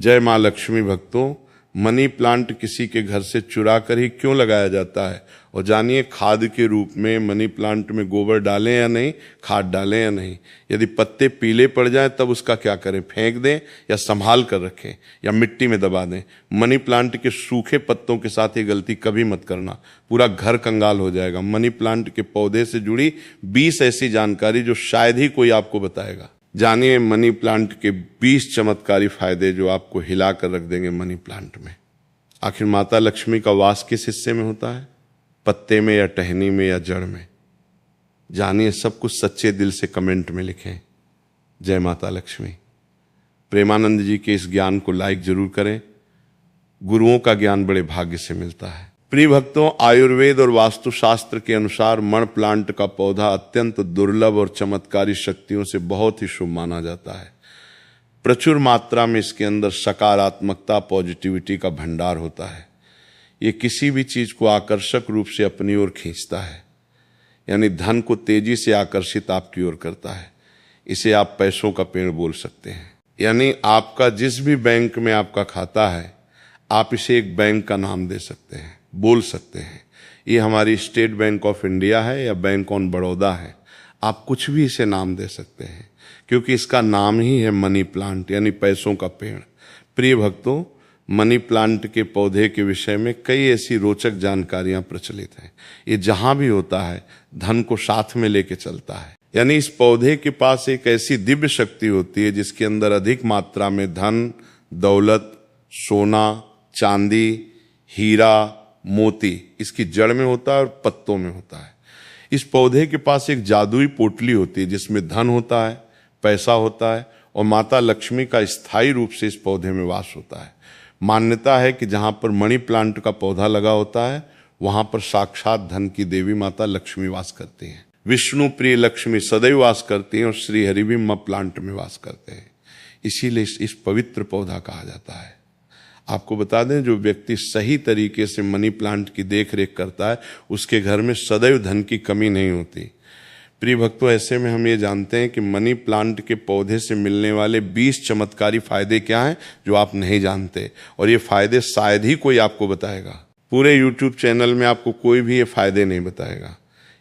जय माँ लक्ष्मी भक्तों, मनी प्लांट किसी के घर से चुरा कर ही क्यों लगाया जाता है? और जानिए खाद के रूप में मनी प्लांट में गोबर डालें या नहीं, खाद डालें या नहीं। यदि पत्ते पीले पड़ जाएं तब उसका क्या करें? फेंक दें या संभाल कर रखें या मिट्टी में दबा दें। मनी प्लांट के सूखे पत्तों के साथ ये गलती कभी मत करना, पूरा घर कंगाल हो जाएगा। मनी प्लांट के पौधे से जुड़ी 20 ऐसी जानकारी जो शायद ही कोई आपको बताएगा। जानिए मनी प्लांट के 20 चमत्कारी फायदे जो आपको हिला कर रख देंगे मनी प्लांट में। आखिर माता लक्ष्मी का वास किस हिस्से में होता है? पत्ते में या टहनी में या जड़ में? जानिए सब कुछ सच्चे दिल से कमेंट में लिखें। जय माता लक्ष्मी। प्रेमानंद जी के इस ज्ञान को लाइक जरूर करें। गुरुओं का ज्ञान बड़े भाग्य से मिलता है। प्रिय भक्तों, आयुर्वेद और वास्तुशास्त्र के अनुसार मण प्लांट का पौधा अत्यंत दुर्लभ और चमत्कारी शक्तियों से बहुत ही शुभ माना जाता है। प्रचुर मात्रा में इसके अंदर सकारात्मकता, पॉजिटिविटी का भंडार होता है। ये किसी भी चीज को आकर्षक रूप से अपनी ओर खींचता है, यानी धन को तेजी से आकर्षित आपकी ओर करता है। इसे आप पैसों का पेड़ बोल सकते हैं। यानी आपका जिस भी बैंक में आपका खाता है, आप इसे एक बैंक का नाम दे सकते हैं, बोल सकते हैं। ये हमारी स्टेट बैंक ऑफ इंडिया है या बैंक ऑन बड़ौदा है, आप कुछ भी इसे नाम दे सकते हैं, क्योंकि इसका नाम ही है मनी प्लांट, यानी पैसों का पेड़। प्रिय भक्तों, मनी प्लांट के पौधे के विषय में कई ऐसी रोचक जानकारियां प्रचलित हैं। ये जहां भी होता है धन को साथ में लेके चलता है। यानी इस पौधे के पास एक ऐसी दिव्य शक्ति होती है जिसके अंदर अधिक मात्रा में धन, दौलत, सोना, चांदी, हीरा, मोती इसकी जड़ में होता है और पत्तों में होता है। इस पौधे के पास एक जादुई पोटली होती है जिसमें धन होता है, पैसा होता है और माता लक्ष्मी का स्थायी रूप से इस पौधे में वास होता है। मान्यता है कि जहां पर मनी प्लांट का पौधा लगा होता है वहां पर साक्षात धन की देवी माता लक्ष्मी वास करती हैं। विष्णु प्रिय लक्ष्मी सदैव वास करती हैं और श्री हरि भी मां प्लांट में वास करते हैं। इसीलिए इस पवित्र पौधा कहा जाता है। आपको बता दें, जो व्यक्ति सही तरीके से मनी प्लांट की देख रेख करता है उसके घर में सदैव धन की कमी नहीं होती। प्रिय भक्तों, ऐसे में हम ये जानते हैं कि मनी प्लांट के पौधे से मिलने वाले 20 चमत्कारी फायदे क्या हैं जो आप नहीं जानते, और ये फायदे शायद ही कोई आपको बताएगा। पूरे YouTube चैनल में आपको कोई भी ये फायदे नहीं बताएगा।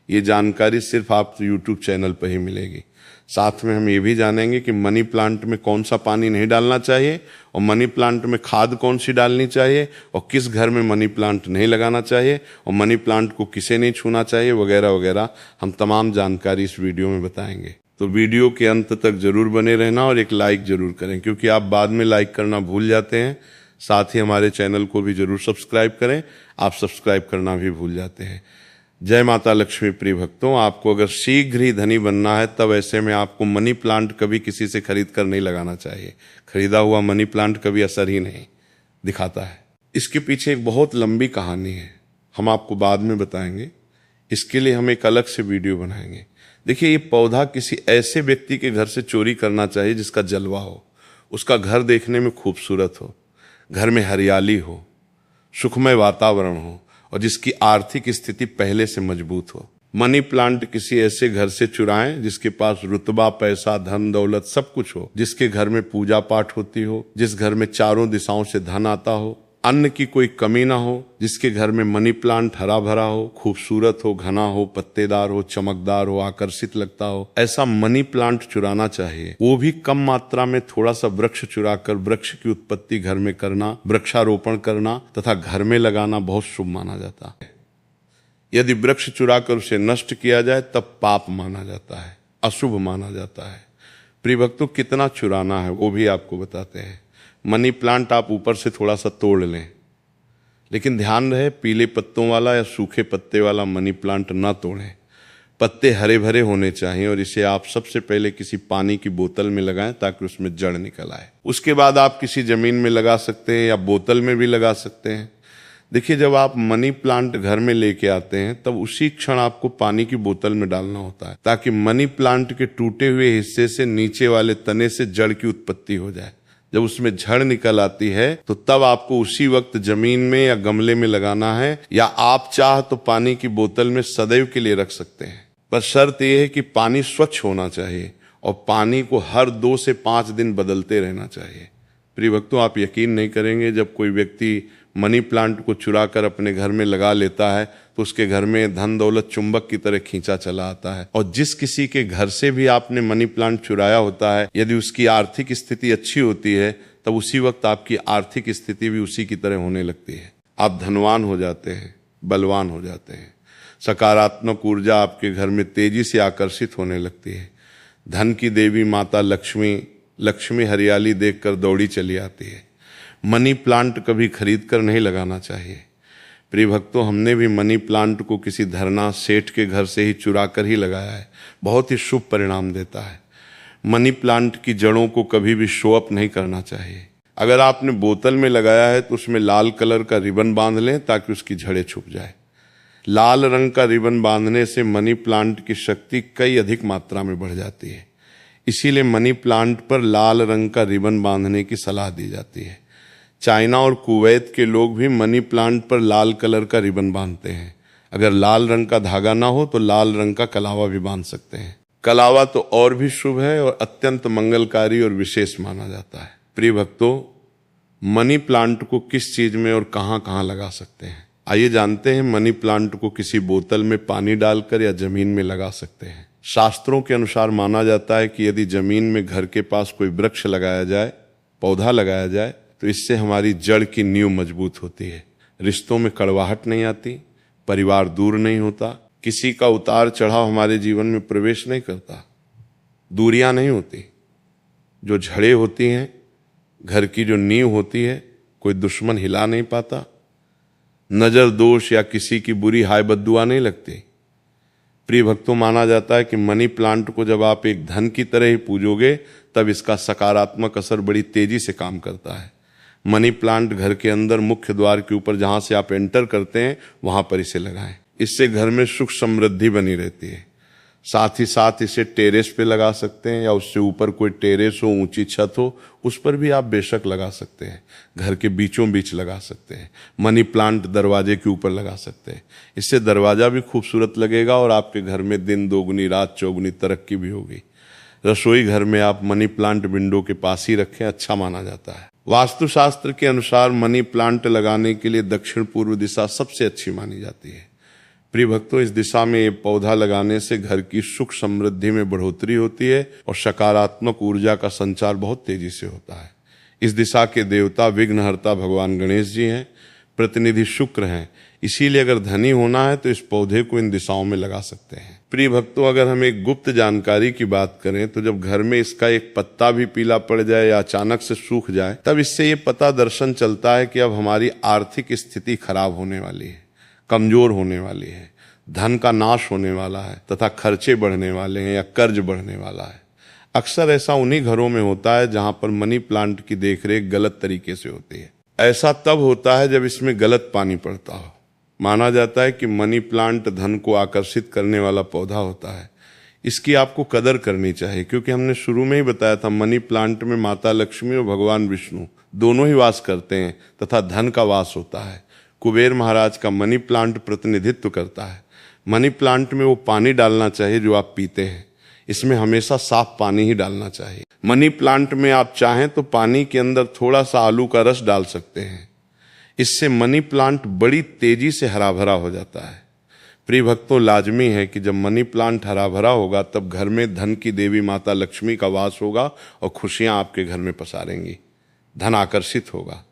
ये जानकारी सिर्फ आपको YouTube चैनल पर ही मिलेगी। साथ में हम ये भी जानेंगे कि मनी प्लांट में कौन सा पानी नहीं डालना चाहिए और मनी प्लांट में खाद कौन सी डालनी चाहिए और किस घर में मनी प्लांट नहीं लगाना चाहिए और मनी प्लांट को किसे नहीं छूना चाहिए, वगैरह वगैरह हम तमाम जानकारी इस वीडियो में बताएंगे। तो वीडियो के अंत तक जरूर बने रहना और एक लाइक जरूर करें, क्योंकि आप बाद में लाइक करना भूल जाते हैं। साथ ही हमारे चैनल को भी जरूर सब्सक्राइब करें, आप सब्सक्राइब करना भी भूल जाते हैं। जय माता लक्ष्मी। प्रिय भक्तों, आपको अगर शीघ्र ही धनी बनना है तब ऐसे में आपको मनी प्लांट कभी किसी से खरीद कर नहीं लगाना चाहिए। खरीदा हुआ मनी प्लांट कभी असर ही नहीं दिखाता है। इसके पीछे एक बहुत लंबी कहानी है, हम आपको बाद में बताएंगे। इसके लिए हम एक अलग से वीडियो बनाएंगे। देखिए, ये पौधा किसी ऐसे व्यक्ति के घर से चोरी करना चाहिए जिसका जलवा हो, उसका घर देखने में खूबसूरत हो, घर में हरियाली हो, सुखमय वातावरण हो और जिसकी आर्थिक स्थिति पहले से मजबूत हो। मनी प्लांट किसी ऐसे घर से चुराएं जिसके पास रुतबा, पैसा, धन, दौलत सब कुछ हो, जिसके घर में पूजा पाठ होती हो, जिस घर में चारों दिशाओं से धन आता हो, अन्न की कोई कमी ना हो, जिसके घर में मनी प्लांट हरा भरा हो, खूबसूरत हो, घना हो, पत्तेदार हो, चमकदार हो, आकर्षित लगता हो, ऐसा मनी प्लांट चुराना चाहिए। वो भी कम मात्रा में थोड़ा सा वृक्ष चुराकर वृक्ष की उत्पत्ति घर में करना, वृक्षारोपण करना तथा घर में लगाना बहुत शुभ माना जाता है। यदि वृक्ष चुराकर उसे नष्ट किया जाए तब पाप माना जाता है, अशुभ माना जाता है। प्रिय भक्तों, कितना चुराना है वो भी आपको बताते हैं। मनी प्लांट आप ऊपर से थोड़ा सा तोड़ लें, लेकिन ध्यान रहे पीले पत्तों वाला या सूखे पत्ते वाला मनी प्लांट ना तोड़ें। पत्ते हरे भरे होने चाहिए और इसे आप सबसे पहले किसी पानी की बोतल में लगाएं ताकि उसमें जड़ निकल आए। उसके बाद आप किसी जमीन में लगा सकते हैं या बोतल में भी लगा सकते हैं। देखिए, जब आप मनी प्लांट घर में लेके आते हैं तब उसी क्षण आपको पानी की बोतल में डालना होता है ताकि मनी प्लांट के टूटे हुए हिस्से से नीचे वाले तने से जड़ की उत्पत्ति हो जाए। जब उसमें जड़ निकल आती है तो तब आपको उसी वक्त जमीन में या गमले में लगाना है, या आप चाह तो पानी की बोतल में सदैव के लिए रख सकते हैं। पर शर्त यह है कि पानी स्वच्छ होना चाहिए और पानी को हर 2 से 5 दिन बदलते रहना चाहिए। प्रिय भक्तों, आप यकीन नहीं करेंगे, जब कोई व्यक्ति मनी प्लांट को चुरा कर अपने घर में लगा लेता है तो उसके घर में धन दौलत चुंबक की तरह खींचा चला आता है। और जिस किसी के घर से भी आपने मनी प्लांट चुराया होता है, यदि उसकी आर्थिक स्थिति अच्छी होती है तब उसी वक्त आपकी आर्थिक स्थिति भी उसी की तरह होने लगती है। आप धनवान हो जाते हैं, बलवान हो जाते हैं, सकारात्मक ऊर्जा आपके घर में तेजी से आकर्षित होने लगती है। धन की देवी माता लक्ष्मी हरियाली देखकर दौड़ी चली आती है। मनी प्लांट कभी खरीद कर नहीं लगाना चाहिए। प्रिय भक्तों, हमने भी मनी प्लांट को किसी धरना सेठ के घर से ही चुरा कर ही लगाया है। बहुत ही शुभ परिणाम देता है। मनी प्लांट की जड़ों को कभी भी शो अप नहीं करना चाहिए। अगर आपने बोतल में लगाया है तो उसमें लाल कलर का रिबन बांध लें ताकि उसकी जड़ें छुप जाए। लाल रंग का रिबन बांधने से मनी प्लांट की शक्ति कई अधिक मात्रा में बढ़ जाती है। इसीलिए मनी प्लांट पर लाल रंग का रिबन बांधने की सलाह दी जाती है। चाइना और कुवैत के लोग भी मनी प्लांट पर लाल कलर का रिबन बांधते हैं। अगर लाल रंग का धागा ना हो तो लाल रंग का कलावा भी बांध सकते हैं। कलावा तो और भी शुभ है और अत्यंत मंगलकारी और विशेष माना जाता है। प्रिय भक्तों, मनी प्लांट को किस चीज में और कहां कहां लगा सकते हैं, आइए जानते हैं। मनी प्लांट को किसी बोतल में पानी डालकर या जमीन में लगा सकते हैं। शास्त्रों के अनुसार माना जाता है कि यदि जमीन में घर के पास कोई वृक्ष लगाया जाए, पौधा लगाया जाए, तो इससे हमारी जड़ की नींव मजबूत होती है। रिश्तों में कड़वाहट नहीं आती, परिवार दूर नहीं होता, किसी का उतार चढ़ाव हमारे जीवन में प्रवेश नहीं करता, दूरियां नहीं होती। जो झड़ें होती हैं, घर की जो नींव होती है, कोई दुश्मन हिला नहीं पाता। नजर दोष या किसी की बुरी हाय बद्दुआ नहीं लगती। प्रिय भक्तों, माना जाता है कि मनी प्लांट को जब आप एक धन की तरह ही पूजोगे तब इसका सकारात्मक असर बड़ी तेजी से काम करता है। मनी प्लांट घर के अंदर मुख्य द्वार के ऊपर जहां से आप एंटर करते हैं वहां पर इसे लगाएं। इससे घर में सुख समृद्धि बनी रहती है। साथ ही साथ इसे टेरेस पे लगा सकते हैं या उससे ऊपर कोई टेरेस हो, ऊंची छत हो, उस पर भी आप बेशक लगा सकते हैं। घर के बीचों बीच लगा सकते हैं। मनी प्लांट दरवाजे के ऊपर लगा सकते हैं। इससे दरवाजा भी खूबसूरत लगेगा और आपके घर में दिन दोगुनी रात चौगुनी तरक्की भी होगी। रसोई घर में आप मनी प्लांट विंडो के पास ही रखें, अच्छा माना जाता है। वास्तुशास्त्र के अनुसार मनी प्लांट लगाने के लिए दक्षिण पूर्व दिशा सबसे अच्छी मानी जाती है। प्रिय भक्तों, इस दिशा में ये पौधा लगाने से घर की सुख समृद्धि में बढ़ोतरी होती है और सकारात्मक ऊर्जा का संचार बहुत तेजी से होता है। इस दिशा के देवता विघ्नहर्ता भगवान गणेश जी हैं, प्रतिनिधि शुक्र हैं। इसीलिए अगर धनी होना है तो इस पौधे को इन दिशाओं में लगा सकते हैं। प्रिय भक्तों, अगर हम एक गुप्त जानकारी की बात करें तो जब घर में इसका एक पत्ता भी पीला पड़ जाए या अचानक से सूख जाए, तब इससे ये पता दर्शन चलता है कि अब हमारी आर्थिक स्थिति खराब होने वाली है, कमजोर होने वाली है, धन का नाश होने वाला है तथा खर्चे बढ़ने वाले हैं या कर्ज बढ़ने वाला है। अक्सर ऐसा उन्हीं घरों में होता है जहां पर मनी प्लांट की देखरेख गलत तरीके से होती है। ऐसा तब होता है जब इसमें गलत पानी पड़ता हो। माना जाता है कि मनी प्लांट धन को आकर्षित करने वाला पौधा होता है। इसकी आपको कदर करनी चाहिए, क्योंकि हमने शुरू में ही बताया था मनी प्लांट में माता लक्ष्मी और भगवान विष्णु दोनों ही वास करते हैं तथा धन का वास होता है। कुबेर महाराज का मनी प्लांट प्रतिनिधित्व करता है। मनी प्लांट में वो पानी डालना चाहिए जो आप पीते हैं। इसमें हमेशा साफ पानी ही डालना चाहिए। मनी प्लांट में आप चाहें तो पानी के अंदर थोड़ा सा आलू का रस डाल सकते हैं। इससे मनी प्लांट बड़ी तेजी से हरा भरा हो जाता है। प्रिय भक्तों, लाजमी है कि जब मनी प्लांट हरा भरा होगा तब घर में धन की देवी माता लक्ष्मी का वास होगा और खुशियां आपके घर में पसारेंगी। धन आकर्षित होगा,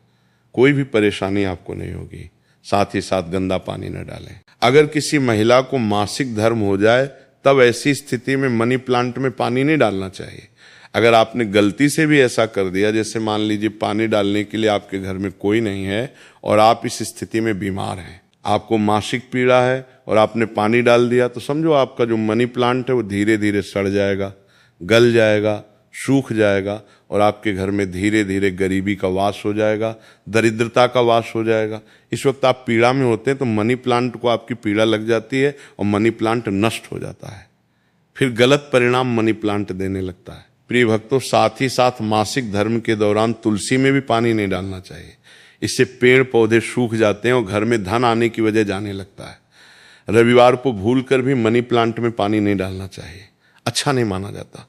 कोई भी परेशानी आपको नहीं होगी। साथ ही साथ गंदा पानी न डालें। अगर किसी महिला को मासिक धर्म हो जाए तब ऐसी स्थिति में मनी प्लांट में पानी नहीं डालना चाहिए। अगर आपने गलती से भी ऐसा कर दिया, जैसे मान लीजिए पानी डालने के लिए आपके घर में कोई नहीं है और आप इस स्थिति में बीमार हैं, आपको मासिक पीड़ा है और आपने पानी डाल दिया, तो समझो आपका जो मनी प्लांट है वो धीरे धीरे सड़ जाएगा, गल जाएगा, सूख जाएगा और आपके घर में धीरे धीरे गरीबी का वास हो जाएगा, दरिद्रता का वास हो जाएगा। इस वक्त आप पीड़ा में होते हैं तो मनी प्लांट को आपकी पीड़ा लग जाती है और मनी प्लांट नष्ट हो जाता है। फिर गलत परिणाम मनी प्लांट देने लगता है। प्रिय भक्तों, साथ ही साथ मासिक धर्म के दौरान तुलसी में भी पानी नहीं डालना चाहिए। इससे पेड़ पौधे सूख जाते हैं और घर में धन आने की वजह जाने लगता है। रविवार को भूल कर भी मनी प्लांट में पानी नहीं डालना चाहिए, अच्छा नहीं माना जाता।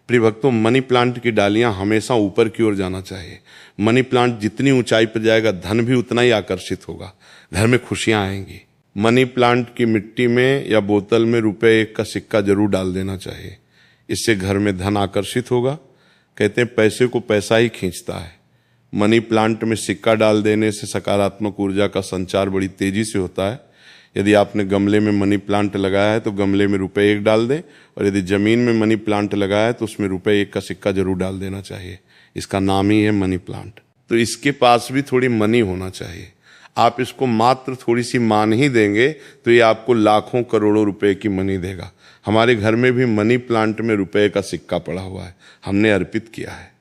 प्रिय भक्तों, मनी प्लांट की डालियां हमेशा ऊपर की ओर जाना चाहिए। मनी प्लांट जितनी ऊंचाई पर जाएगा धन भी उतना ही आकर्षित होगा, घर में खुशियां आएंगी। मनी प्लांट की मिट्टी में या बोतल में ₹1 का सिक्का जरूर डाल देना चाहिए, इससे घर में धन आकर्षित होगा। कहते हैं पैसे को पैसा ही खींचता है। मनी प्लांट में सिक्का डाल देने से सकारात्मक ऊर्जा का संचार बड़ी तेजी से होता है। यदि आपने गमले में मनी प्लांट लगाया है तो गमले में ₹1 डाल दें, और यदि जमीन में मनी प्लांट लगाया है तो उसमें ₹1 का सिक्का जरूर डाल देना चाहिए। इसका नाम ही है मनी प्लांट। तो इसके पास भी थोड़ी मनी होना चाहिए। आप इसको मात्र थोड़ी सी मान ही देंगे तो ये आपको लाखों करोड़ों रुपए की मनी देगा। हमारे घर में भी मनी प्लांट में ₹1 का सिक्का पड़ा हुआ है, हमने अर्पित किया है,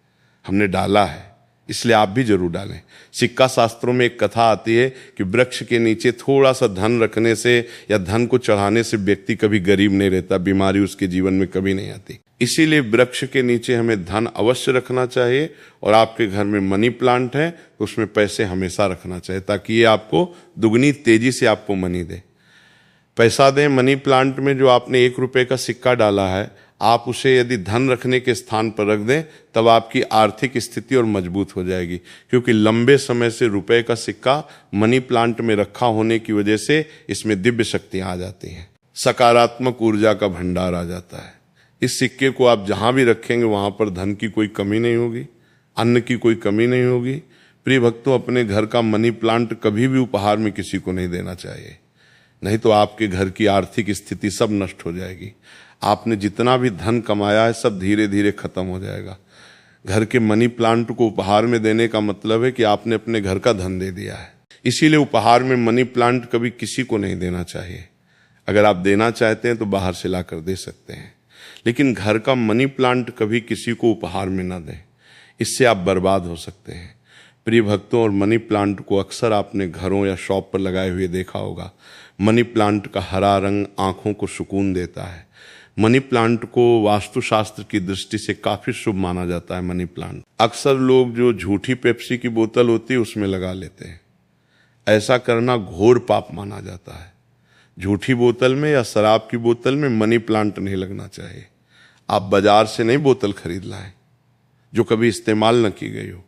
हमने डाला है, इसलिए आप भी जरूर डालें। सिक्का शास्त्रों में एक कथा आती है कि वृक्ष के नीचे थोड़ा सा धन रखने से या धन को चढ़ाने से व्यक्ति कभी गरीब नहीं रहता, बीमारी उसके जीवन में कभी नहीं आती। इसीलिए वृक्ष के नीचे हमें धन अवश्य रखना चाहिए, और आपके घर में मनी प्लांट है तो उसमें पैसे हमेशा रखना चाहिए, ताकि ये आपको दुगनी तेजी से आपको मनी दे। पैसा दें मनी प्लांट में। जो आपने ₹1 का सिक्का डाला है, आप उसे यदि धन रखने के स्थान पर रख दें तब आपकी आर्थिक स्थिति और मजबूत हो जाएगी, क्योंकि लंबे समय से ₹1 का सिक्का मनी प्लांट में रखा होने की वजह से इसमें दिव्य शक्तियां आ जाती हैं, सकारात्मक ऊर्जा का भंडार आ जाता है। इस सिक्के को आप जहां भी रखेंगे वहां पर धन की कोई कमी नहीं होगी, अन्न की कोई कमी नहीं होगी। प्रिय भक्तों, अपने घर का मनी प्लांट कभी भी उपहार में किसी को नहीं देना चाहिए, नहीं तो आपके घर की आर्थिक स्थिति सब नष्ट हो जाएगी। आपने जितना भी धन कमाया है सब धीरे धीरे खत्म हो जाएगा। घर के मनी प्लांट को उपहार में देने का मतलब है कि आपने अपने घर का धन दे दिया है। इसीलिए उपहार में मनी प्लांट कभी किसी को नहीं देना चाहिए। अगर आप देना चाहते हैं तो बाहर से लाकर दे सकते हैं, लेकिन घर का मनी प्लांट कभी किसी को उपहार में ना दें, इससे आप बर्बाद हो सकते हैं। प्रिय भक्तों, और मनी प्लांट को अक्सर आपने घरों या शॉप पर लगाए हुए देखा होगा। मनी प्लांट का हरा रंग आंखों को सुकून देता है। मनी प्लांट को वास्तुशास्त्र की दृष्टि से काफी शुभ माना जाता है। मनी प्लांट अक्सर लोग जो झूठी पेप्सी की बोतल होती है उसमें लगा लेते हैं। ऐसा करना घोर पाप माना जाता है। झूठी बोतल में या शराब की बोतल में मनी प्लांट नहीं लगना चाहिए। आप बाजार से नहीं बोतल खरीद लाएं जो कभी इस्तेमाल न की गई हो।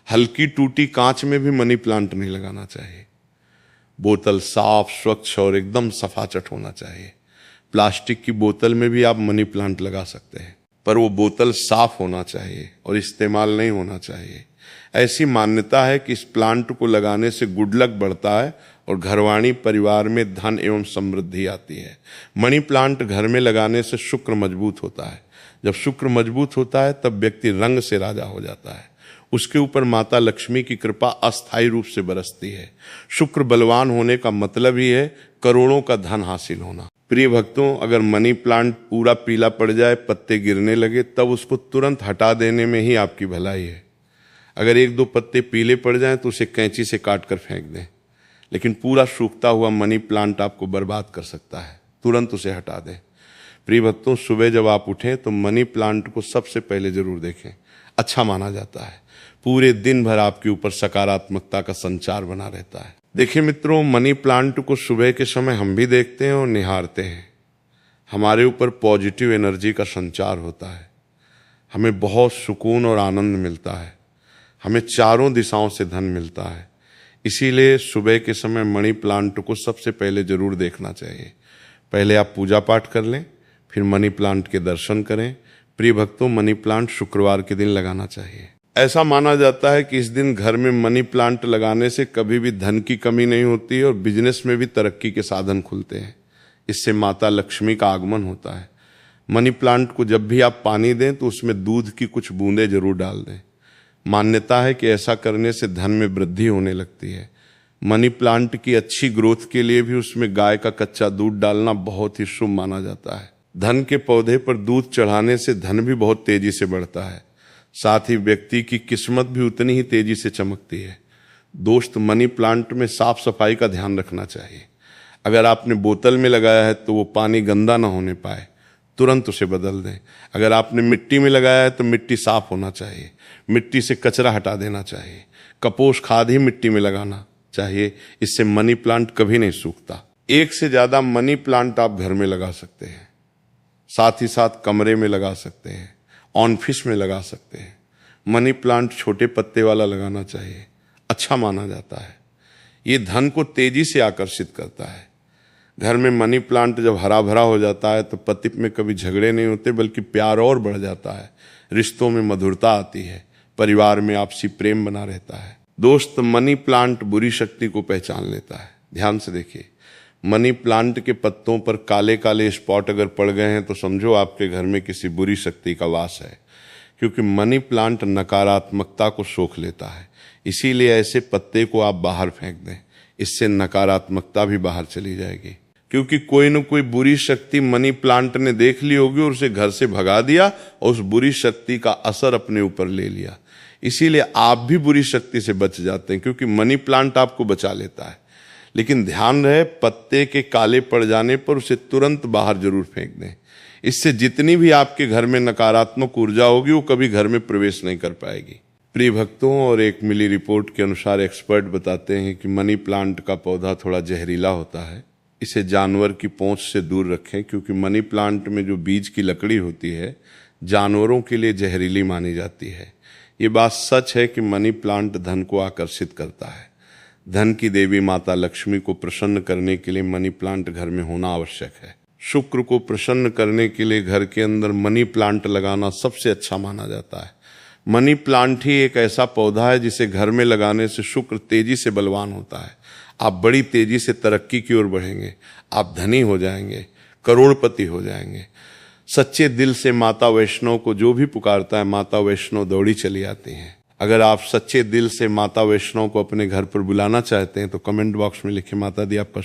हल्की टूटी कांच में भी मनी प्लांट नहीं लगाना चाहिए। बोतल साफ, स्वच्छ और एकदम सफाचट होना चाहिए। प्लास्टिक की बोतल में भी आप मनी प्लांट लगा सकते हैं, पर वो बोतल साफ होना चाहिए और इस्तेमाल नहीं होना चाहिए। ऐसी मान्यता है कि इस प्लांट को लगाने से गुड लक बढ़ता है और घरवाणी परिवार में धन एवं समृद्धि आती है। मनी प्लांट घर में लगाने से शुक्र मजबूत होता है। जब शुक्र मजबूत होता है तब व्यक्ति रंग से राजा हो जाता है। उसके ऊपर माता लक्ष्मी की कृपा अस्थायी रूप से बरसती है। शुक्र बलवान होने का मतलब ही है करोड़ों का धन हासिल होना। प्रिय भक्तों, अगर मनी प्लांट पूरा पीला पड़ जाए, पत्ते गिरने लगे, तब उसको तुरंत हटा देने में ही आपकी भलाई है। अगर 1-2 पत्ते पीले पड़ जाएं तो उसे कैंची से काट कर फेंक दें, लेकिन पूरा सूखता हुआ मनी प्लांट आपको बर्बाद कर सकता है। तुरंत उसे हटा दें। प्रिय भक्तों, सुबह जब आप उठें तो मनी प्लांट को सबसे पहले जरूर देखें। अच्छा माना जाता है। पूरे दिन भर आपके ऊपर सकारात्मकता का संचार बना रहता है। देखिए मित्रों, मनी प्लांट को सुबह के समय हम भी देखते हैं और निहारते हैं। हमारे ऊपर पॉजिटिव एनर्जी का संचार होता है। हमें बहुत सुकून और आनंद मिलता है। हमें चारों दिशाओं से धन मिलता है। इसीलिए सुबह के समय मनी प्लांट को सबसे पहले जरूर देखना चाहिए। पहले आप पूजा पाठ कर लें, फिर मनी प्लांट के दर्शन करें। प्रिय भक्तों, मनी प्लांट शुक्रवार के दिन लगाना चाहिए। ऐसा माना जाता है कि इस दिन घर में मनी प्लांट लगाने से कभी भी धन की कमी नहीं होती और बिजनेस में भी तरक्की के साधन खुलते हैं। इससे माता लक्ष्मी का आगमन होता है। मनी प्लांट को जब भी आप पानी दें तो उसमें दूध की कुछ बूंदें जरूर डाल दें। मान्यता है कि ऐसा करने से धन में वृद्धि होने लगती है। मनी प्लांट की अच्छी ग्रोथ के लिए भी उसमें गाय का कच्चा दूध डालना बहुत ही शुभ माना जाता है। धन के पौधे पर दूध चढ़ाने से धन भी बहुत तेजी से बढ़ता है। साथ ही व्यक्ति की किस्मत भी उतनी ही तेजी से चमकती है। दोस्त, मनी प्लांट में साफ सफाई का ध्यान रखना चाहिए। अगर आपने बोतल में लगाया है तो वो पानी गंदा ना होने पाए, तुरंत उसे बदल दें। अगर आपने मिट्टी में लगाया है तो मिट्टी साफ होना चाहिए। मिट्टी से कचरा हटा देना चाहिए। कपोष खाद ही मिट्टी में लगाना चाहिए। इससे मनी प्लांट कभी नहीं सूखता। 1 से ज्यादा मनी प्लांट आप घर में लगा सकते हैं, साथ ही साथ कमरे में लगा सकते हैं ऑनफिस में लगा सकते हैं। मनी प्लांट छोटे पत्ते वाला लगाना चाहिए, अच्छा माना जाता है। ये धन को तेजी से आकर्षित करता है। घर में मनी प्लांट जब हरा भरा हो जाता है तो पति में कभी झगड़े नहीं होते, बल्कि प्यार और बढ़ जाता है, रिश्तों में मधुरता आती है, परिवार में आपसी प्रेम बना रहता है। दोस्त, मनी प्लांट बुरी शक्ति को पहचान लेता है। ध्यान से देखिए, मनी प्लांट के पत्तों पर काले काले स्पॉट अगर पड़ गए हैं तो समझो आपके घर में किसी बुरी शक्ति का वास है, क्योंकि मनी प्लांट नकारात्मकता को सोख लेता है। इसीलिए ऐसे पत्ते को आप बाहर फेंक दें, इससे नकारात्मकता भी बाहर चली जाएगी। क्योंकि कोई न कोई बुरी शक्ति मनी प्लांट ने देख ली होगी और उसे घर से भगा दिया और उस बुरी शक्ति का असर अपने ऊपर ले लिया। इसीलिए आप भी बुरी शक्ति से बच जाते हैं, क्योंकि मनी प्लांट आपको बचा लेता है। लेकिन ध्यान रहे, पत्ते के काले पड़ जाने पर उसे तुरंत बाहर जरूर फेंक दें। इससे जितनी भी आपके घर में नकारात्मक ऊर्जा होगी वो कभी घर में प्रवेश नहीं कर पाएगी। प्रिय भक्तों, और एक मिली रिपोर्ट के अनुसार एक्सपर्ट बताते हैं कि मनी प्लांट का पौधा थोड़ा जहरीला होता है। इसे जानवर की पहुंच से दूर रखें, क्योंकि मनी प्लांट में जो बीज की लकड़ी होती है जानवरों के लिए जहरीली मानी जाती है। ये बात सच है कि मनी प्लांट धन को आकर्षित करता है। धन की देवी माता लक्ष्मी को प्रसन्न करने के लिए मनी प्लांट घर में होना आवश्यक है। शुक्र को प्रसन्न करने के लिए घर के अंदर मनी प्लांट लगाना सबसे अच्छा माना जाता है। मनी प्लांट ही एक ऐसा पौधा है जिसे घर में लगाने से शुक्र तेजी से बलवान होता है। आप बड़ी तेजी से तरक्की की ओर बढ़ेंगे, आप धनी हो जाएंगे, करोड़पति हो जाएंगे। सच्चे दिल से माता वैष्णव को जो भी पुकारता है, माता वैष्णव दौड़ी चली आती हैं। अगर आप सच्चे दिल से माता वैष्णव को अपने घर पर बुलाना चाहते हैं तो कमेंट बॉक्स में लिखिए, माता दी आपका